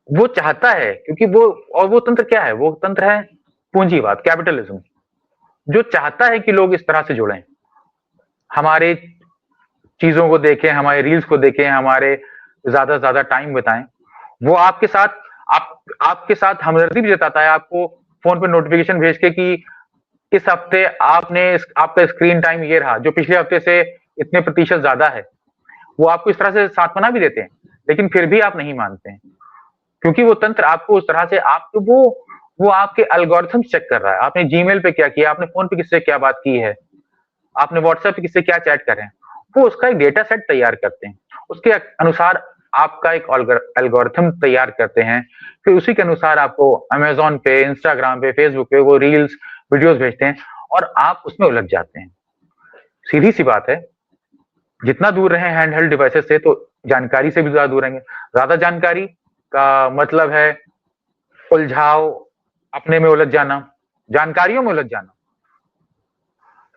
वो चाहता है, क्योंकि वो तंत्र क्या है, वो तंत्र है पूंजीवाद, कैपिटलिज्म, जो चाहता है कि लोग इस तरह से जुड़ें, हमारे चीजों को देखें, हमारे रील्स को देखें, हमारे ज्यादा से ज्यादा टाइम बिताएं। वो आपके साथ हमदर्दी भी जताता है, आपको फोन पे नोटिफिकेशन भेज के कि इस हफ्ते आपका स्क्रीन टाइम ये रहा, जो पिछले हफ्ते से इतने प्रतिशत ज्यादा है। वो आपको इस तरह से सांत्वना भी देते हैं, लेकिन फिर भी आप नहीं मानते हैं, क्योंकि वो तंत्र आपको उस तरह से वो आपके एल्गोरिथम चेक कर रहा है। आपने जीमेल पे क्या किया, आपने फोन पे किससे क्या बात की है, आपने व्हाट्सएप पे किससे क्या चैट कर रहे हैं, वो उसका एक डेटा सेट तैयार करते हैं, उसके अनुसार आपका एक एल्गोरिथम तैयार करते हैं। फिर उसी के अनुसार आपको अमेजोन पे, इंस्टाग्राम पे, फेसबुक पे वो रील्स वीडियोस भेजते हैं, और आप उसमें उलझ जाते हैं। सीधी सी बात है, जितना दूर रहे हैंडहेल्ड डिवाइसेस से, तो जानकारी से भी ज्यादा दूर रहेंगे। ज्यादा जानकारी का मतलब है उलझाव, अपने में उलझ जाना, जानकारियों में उलझ जाना।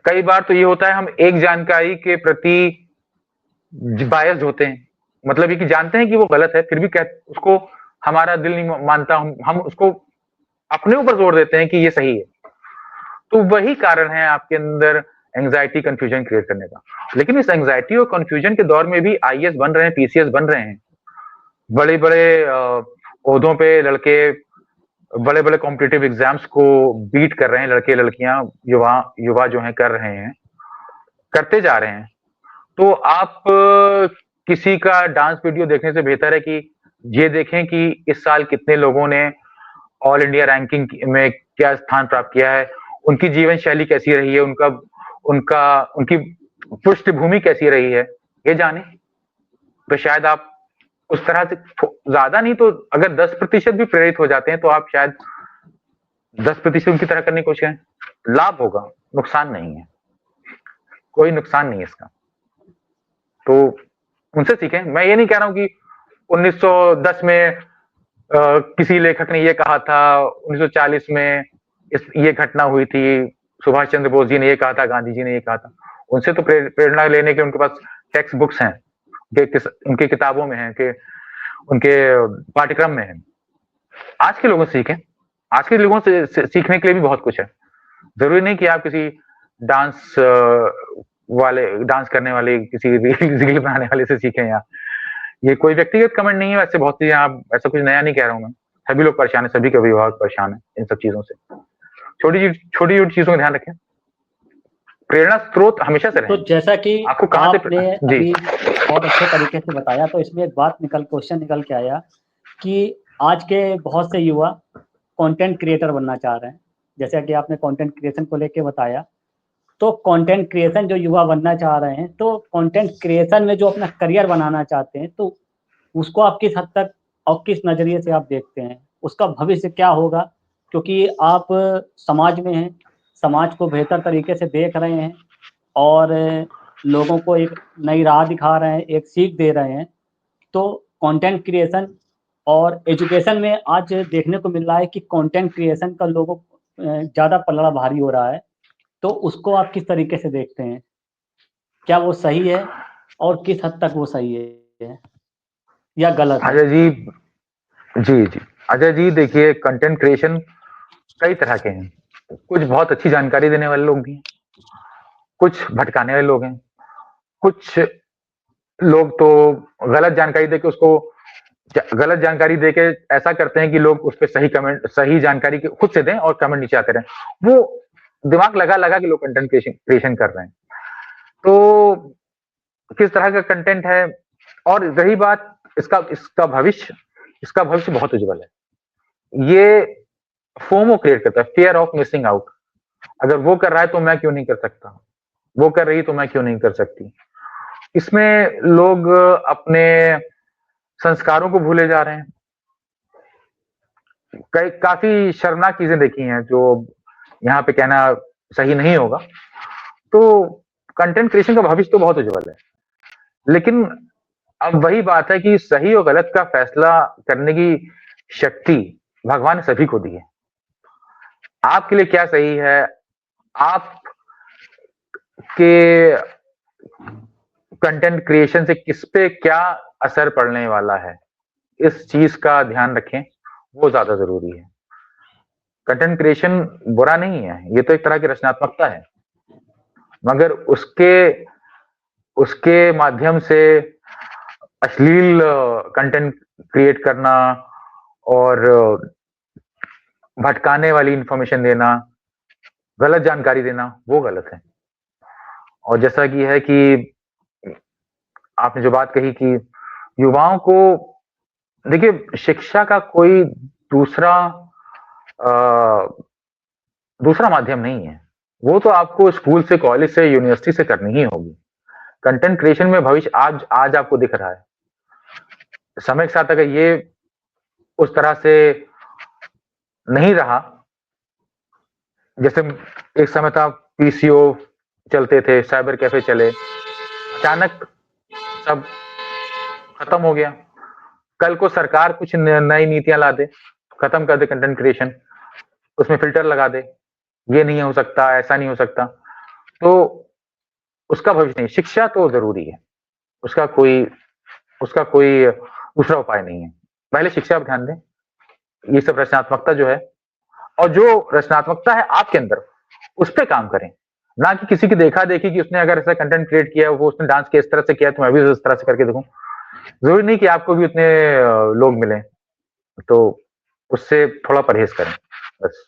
कई बार तो ये होता है, हम एक जानकारी के प्रति बायस्ड होते हैं, मतलब ये कि जानते हैं कि वो गलत है, फिर भी उसको हमारा दिल नहीं मानता, हम उसको अपने ऊपर जोर देते हैं कि ये सही है। तो वही कारण है आपके अंदर एंजाइटी, कंफ्यूजन क्रिएट करने का। लेकिन इस एंजाइटी और कंफ्यूजन के दौर में भी आईएएस बन रहे हैं, पीसीएस बन रहे हैं, बड़े बड़े ओहदों पे लड़के बड़े बड़े कॉम्पिटिटिव एग्जाम्स को बीट कर रहे हैं, लड़के लड़कियां, युवा जो हैं कर रहे हैं, करते जा रहे हैं। तो आप किसी का डांस वीडियो देखने से बेहतर है कि ये देखें कि इस साल कितने लोगों ने ऑल इंडिया रैंकिंग में क्या स्थान प्राप्त किया है, उनकी जीवन शैली कैसी रही है, उनकी पृष्ठभूमि कैसी रही है, ये जाने। तो शायद आप उस तरह से, ज्यादा नहीं तो अगर 10% भी प्रेरित हो जाते हैं, तो आप शायद 10% उनकी तरह करने की कोशिश करें, लाभ होगा, नुकसान नहीं है, कोई नुकसान नहीं है इसका। तो उनसे सीखें। मैं ये नहीं कह रहा हूं कि 1910 में किसी लेखक ने ये कहा था, 1940 में ये घटना हुई थी, सुभाष चंद्र बोस जी ने ये कहा था, गांधी जी ने ये कहा था। उनसे तो प्रेरणा लेने के उनके पास टेक्स्ट बुक्स हैं, उनकी किताबों में है, कि उनके पाठ्यक्रम में है। आज के लोगों से सीखें। आज के लोगों से सीखने के लिए भी बहुत कुछ है। ज़रूरी नहीं कि आप किसी डांस डांस करने वाले, किसी रील बनाने वाले से सीखें या ये कोई व्यक्तिगत कमेंट नहीं है, वैसे बहुत सी आप ऐसा कुछ नया नहीं कह रहा हूँ मैं। सभी लोग परेशान हैं, सभी के अभिभावक परेशान हैं इन सब चीज़ों से। छोटी-छोटी चीज़ों का ध्यान रखें। प्रेरणा स्रोत हमेशा से तो रहें। जैसा कि आपको कहाँ से आपने जी। अभी बहुत अच्छे तरीके से बताया, तो इसमें एक बात क्वेश्चन निकल के आया कि आज के बहुत से युवा कंटेंट क्रिएटर बनना चाह रहे हैं। जैसा कि आपने कंटेंट क्रिएशन को लेके बताया, तो कंटेंट क्रिएशन जो युवा बनना चाह रहे हैं, तो कंटेंट क्रिएशन में जो अपना करियर बनाना चाहते हैं, तो उसको आप किस हद तक और किस नज़रिए से आप देखते हैं? उसका भविष्य क्या होगा? क्योंकि आप समाज में हैं, समाज को बेहतर तरीके से देख रहे हैं और लोगों को एक नई राह दिखा रहे हैं, एक सीख दे रहे हैं। तो कंटेंट क्रिएशन और एजुकेशन में आज देखने को मिल रहा है कि कंटेंट क्रिएशन का लोगों ज़्यादा पलड़ा भारी हो रहा है। तो उसको आप किस तरीके से देखते हैं? क्या वो सही है और किस हद तक वो सही है या गलत है? अजय जी, जी। अजय जी देखिए, कंटेंट क्रिएशन कई तरह के हैं। कुछ बहुत अच्छी जानकारी देने वाले लोग भी हैं, कुछ भटकाने वाले लोग हैं, कुछ लोग तो गलत जानकारी देके उसको गलत जानकारी देके ऐसा करते हैं कि लोग उस पे सही जानकारी के खुद से दें और कमेंट नीचे आते रहें। वो दिमाग लगा के लोग कंटेंट क्रिएशन कर रहे हैं। तो किस तरह का कंटेंट है, और रही बात इसका भविष्य बहुत उज्जवल है। ये फोमो क्रिएट करता है, फियर ऑफ मिसिंग आउट। अगर वो कर रहा है तो मैं क्यों नहीं कर सकता, वो कर रही तो मैं क्यों नहीं कर सकती। इसमें लोग अपने संस्कारों को भूले जा रहे हैं। काफी शर्मनाक चीजें देखी हैं जो यहाँ पे कहना सही नहीं होगा। तो कंटेंट क्रिएशन का भविष्य तो बहुत उज्जवल है, लेकिन अब वही बात है कि सही और गलत का फैसला करने की शक्ति भगवान ने सभी को दी है। आपके लिए क्या सही है, आपके कंटेंट क्रिएशन से किस पे क्या असर पड़ने वाला है, इस चीज का ध्यान रखें, वो ज्यादा जरूरी है। कंटेंट क्रिएशन बुरा नहीं है, ये तो एक तरह की रचनात्मकता है, मगर उसके उसके माध्यम से अश्लील कंटेंट क्रिएट करना और भटकाने वाली इंफॉर्मेशन देना, गलत जानकारी देना, वो गलत है। और जैसा कि है कि आपने जो बात कही कि युवाओं को देखिए, शिक्षा का कोई दूसरा दूसरा माध्यम नहीं है। वो तो आपको स्कूल से, कॉलेज से, यूनिवर्सिटी से करनी ही होगी। कंटेंट क्रिएशन में भविष्य आज आपको दिख रहा है। समय के साथ अगर ये उस तरह से नहीं रहा, जैसे एक समय था पीसीओ चलते थे, साइबर कैफे चले, अचानक सब खत्म हो गया। कल को सरकार कुछ नई नीतियां ला दे, खत्म कर दे कंटेंट क्रिएशन, उसमें फिल्टर लगा दे, ये नहीं हो सकता, ऐसा नहीं हो सकता, तो उसका भविष्य नहीं। शिक्षा तो जरूरी है, उसका कोई दूसरा उपाय नहीं है। पहले शिक्षा पर ध्यान दें। ये सब रचनात्मकता जो है, और जो रचनात्मकता है आपके अंदर, उस पर काम करें, ना कि किसी की देखा देखी कि उसने अगर ऐसा कंटेंट क्रिएट किया, वो उसने डांस किया इस तरह से किया तो मैं भी इस तरह से करके देखूं। जरूरी नहीं कि आपको भी उतने लोग मिले, तो उससे थोड़ा परहेज करें बस।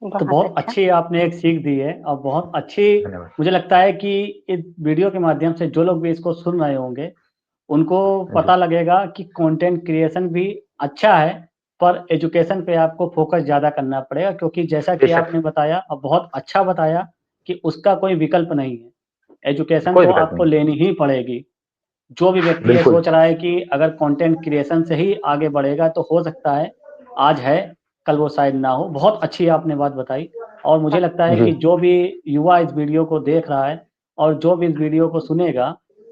तो बहुत अच्छा। अच्छी आपने एक सीख दी है और बहुत अच्छी, धन्यवाद। मुझे लगता है कि इस वीडियो के माध्यम से जो लोग भी इसको सुन रहे होंगे, उनको जी, पता लगेगा कि कंटेंट क्रिएशन भी अच्छा है, पर एजुकेशन पे आपको फोकस ज़्यादा करना पड़ेगा, क्योंकि जैसा कि बेशक, आपने बताया और बहुत अच्छा बताया कि उसका कोई विकल्प नहीं है। एजुकेशन कोई तो विकल्प आपको नहीं। लेनी ही पड़ेगी। जो भी व्यक्ति ये बिल्कुल। सोच रहा है कि अगर कंटेंट क्रिएशन से ही आगे बढ़ेगा, तो हो सकता है आज है, कल वो शायद ना हो। बहुत अच्छी आपने बात बताई और मुझे लगता है जी, कि जो भी युवा इस वीडियो को देख रहा है और जो भी इस वीडियो को सुनेगा,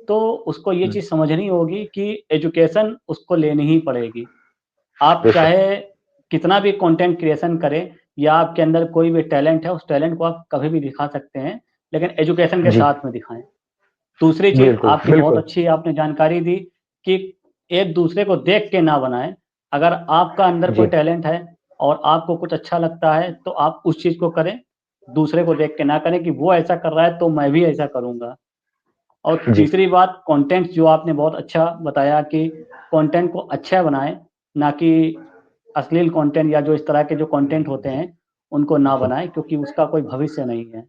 तो उसको ये चीज़ समझनी होगी कि एजुकेशन उसको लेनी ही पड़ेगी। आप बेशक, चाहे कितना भी कंटेंट क्रिएशन करें या आपके अंदर कोई भी टैलेंट है, उस टैलेंट को आप कभी भी दिखा सकते हैं, लेकिन एजुकेशन के जी, साथ में दिखाएँ। दूसरी चीज़ बिल्कुल, आपकी बहुत बिल्कुल। अच्छी आपने जानकारी दी कि एक दूसरे को देख के ना बनाएं। अगर आपका अंदर कोई जी टैलेंट है और आपको कुछ अच्छा लगता है तो आप उस चीज को करें, दूसरे को देख के ना करें कि वो ऐसा कर रहा है तो मैं भी ऐसा करूंगा। और जी तीसरी बात, कंटेंट जो आपने बहुत अच्छा बताया कि कंटेंट को अच्छा बनाएं, ना कि अश्लील कंटेंट या जो इस तरह के जो कंटेंट होते हैं उनको ना बनाएं, क्योंकि उसका कोई भविष्य नहीं है।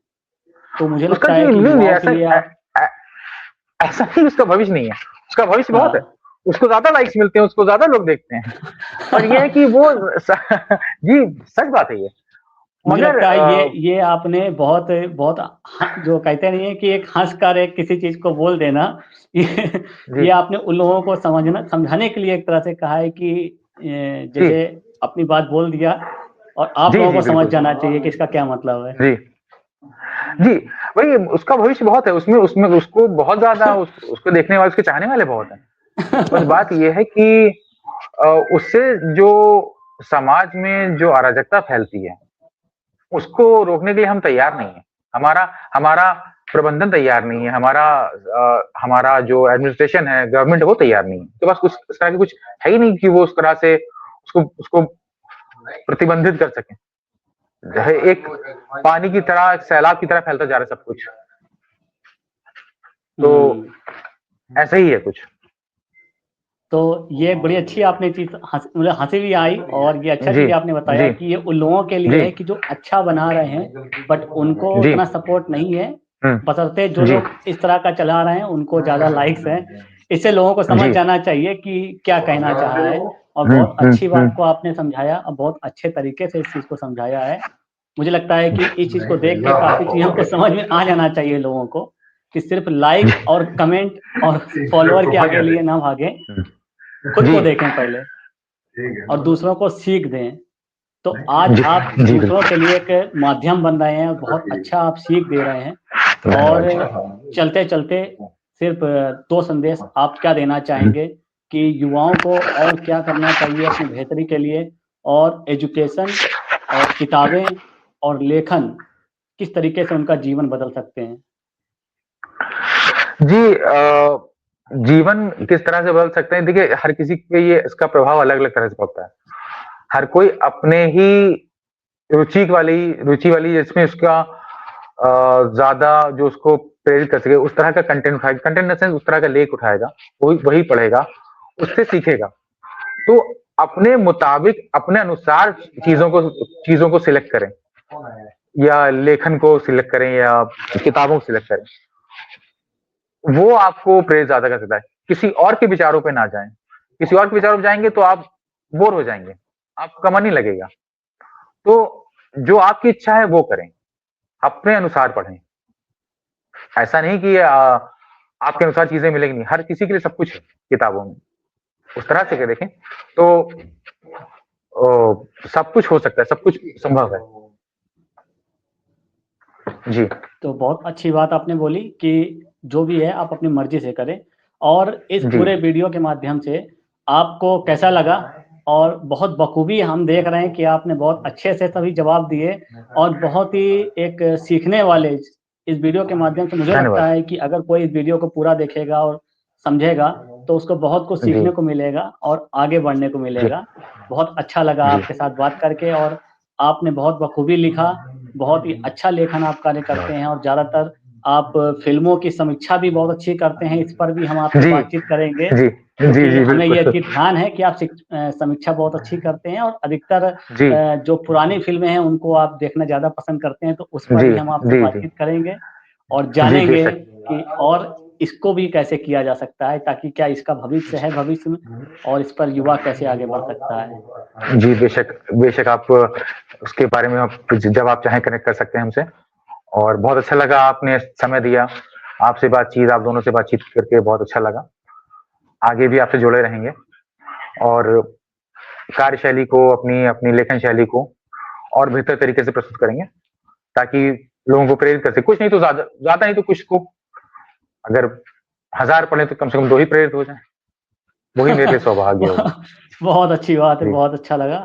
तो मुझे उसका लगता जी है कि नहीं, युवाओं के ऐसा लिए आप ऐसा नहीं उसका भविष्य नहीं है, उसका भविष्य बहुत है। हाँ उसको ज्यादा लाइक्स मिलते हैं, उसको ज्यादा लोग देखते हैं, पर ये है कि वो जी सच बात है ये। मुझे मगर लगता है ये आपने बहुत बहुत जो कहते नहीं है कि एक हंस कर एक किसी चीज को बोल देना, ये जी आपने उन लोगों को समझाने के लिए एक तरह से कहा है कि जी जैसे अपनी बात बोल दिया और आप जी लोगों जी को समझ बिल्कुल जाना चाहिए कि इसका क्या मतलब है। जी जी। वही उसका भविष्य बहुत है, उसमें उसमें उसको बहुत ज्यादा उसको देखने वाले, उसके चाहने वाले बहुत हैं। बस बात ये है कि उससे जो समाज में जो अराजकता फैलती है उसको रोकने के लिए हम तैयार नहीं है। हमारा हमारा प्रबंधन तैयार नहीं है, हमारा जो एडमिनिस्ट्रेशन है, गवर्नमेंट है, वो तैयार नहीं है। तो बस उस तरह की कुछ है ही नहीं कि वो उस तरह से उसको उसको प्रतिबंधित कर सके। है एक पानी की तरह, एक सैलाब की तरह फैलता जा रहा है सब कुछ। तो ऐसा ही है कुछ। तो ये बड़ी अच्छी आपने चीज़ मुझे हँसी भी आई और ये अच्छा जी चीज़ आपने बताया जी कि ये उन लोगों के लिए जी है कि जो अच्छा बना रहे हैं, बट उनको जी उतना सपोर्ट नहीं है। बशर्ते जो जी लोग इस तरह का चला रहे हैं उनको ज़्यादा लाइक्स हैं। इससे लोगों को समझ जी जाना चाहिए कि क्या कहना चाह रहा है। और बहुत अच्छी बात को आपने समझाया और बहुत अच्छे तरीके से इस चीज़ को समझाया है। मुझे लगता है कि इस चीज़ को देख के काफ़ी चीज़ों को समझ में आ जाना चाहिए लोगों को, कि सिर्फ लाइक और कमेंट और फॉलोअर के आगे लिए ना भागें, खुद जी को देखें पहले और दूसरों को सीख दें। तो आज जी आप जी दूसरों बिल्कुल। के लिए एक माध्यम बन रहे हैं, बहुत अच्छा आप सीख दे रहे हैं। और चलते-चलते सिर्फ 2 संदेश आप क्या देना चाहेंगे कि युवाओं को और क्या करना चाहिए अपनी बेहतरी के लिए, और एजुकेशन और किताबें और लेखन किस तरीके से उनका जीवन बदल सकते हैं? जी जीवन किस तरह से बदल सकते हैं? देखिए, हर किसी पे ये इसका प्रभाव अलग-अलग तरह से पड़ता है। हर कोई अपने ही रुचि वाली जिसमें उसका ज़्यादा जो उसको प्रेरित कर सके, उस तरह का कंटेंट उठाएगा। कंटेंट इन द सेंस उस तरह का लेख उठाएगा, वही वही पढ़ेगा, उससे सीखेगा। तो अपने मुताबिक, अपने अनुसार चीज़ों को सिलेक्ट करें, या लेखन को सिलेक्ट करें, या किताबों को सिलेक्ट करें। वो आपको प्रेरित ज़्यादा कर सकता है। किसी और के विचारों पे ना जाएँ। किसी और के विचारों पे जाएँगे तो आप बोर हो जाएँगे, आपका मन नहीं लगेगा। तो जो आपकी इच्छा है वो करें, अपने अनुसार पढ़ें। ऐसा नहीं कि आपके अनुसार चीज़ें मिलेंगी नहीं, हर किसी के लिए सब कुछ है किताबों में। उस तरह से के देखें तो सब कुछ हो सकता है, सब कुछ संभव है। जी, तो बहुत अच्छी बात आपने बोली कि जो भी है आप अपनी मर्ज़ी से करें। और इस जी, पूरे वीडियो के माध्यम से आपको कैसा लगा? और बहुत बखूबी हम देख रहे हैं कि आपने बहुत अच्छे से सभी जवाब दिए और बहुत ही एक सीखने वाले इस वीडियो के माध्यम से मुझे लगता धन्यवाद। है कि अगर कोई इस वीडियो को पूरा देखेगा और समझेगा, तो उसको बहुत कुछ जी, सीखने को मिलेगा और आगे बढ़ने को जी, मिलेगा। बहुत अच्छा लगा जी, आपके साथ बात करके और आपने बहुत बखूबी लिखा, बहुत ही अच्छा लेखन आप कार्य करते हैं और ज़्यादातर आप फ़िल्मों की समीक्षा भी बहुत अच्छी करते हैं, इस पर भी हम आपसे जी, बातचीत करेंगे, जी, जी, क्योंकि जी, हमें ये बिल्कुल। कि ध्यान है कि आप समीक्षा बहुत अच्छी करते हैं और अधिकतर जी, जो पुरानी फ़िल्में हैं, उनको आप देखना ज़्यादा पसंद करते हैं, तो उस पर जी, भी हम आपसे जी, जी, बातचीत करेंगे और जी, जानेंगे बेशक। कि और इसको भी कैसे किया जा सकता है, ताकि क्या इसका भविष्य है भविष्य में और इस पर युवा कैसे आगे बढ़ सकता है। जी, बेशक, बेशक आप उसके बारे में आप जब आप चाहें कनेक्ट कर सकते हैं हमसे। और बहुत अच्छा लगा आपने समय दिया। आप दोनों से बातचीत करके बहुत अच्छा लगा। आगे भी आपसे जुड़े रहेंगे और कार्यशैली को, अपनी अपनी लेखन शैली को और बेहतर तरीके से प्रस्तुत करेंगे, ताकि लोगों को प्रेरित कर सके। कुछ नहीं तो ज़्यादा नहीं तो कुछ को, अगर 1000 पढ़ें तो कम से कम 2 ही प्रेरित हो जाएँ। वही मेरे लिए सौभाग्य होगा। बहुत अच्छी बात है, जी, बहुत अच्छा लगा।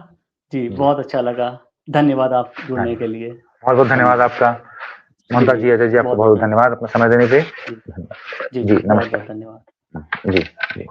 जी, जी। बहुत अच्छा लगा। धन्यवाद आप हाँ जुड़ने जी। के लिए। बहुत-बहुत धन्यवाद धन्यवाद। आपका। जी, ममता जी। जी, अजय जी, आपका बहुत-बहुत बहुत धन्यवाद। धन्यवाद अपना समय देने पे। जी, धन्यवाद। जी, जी, जी। बहुत-बहुत नमस्कार। धन्यवाद। जी, जी।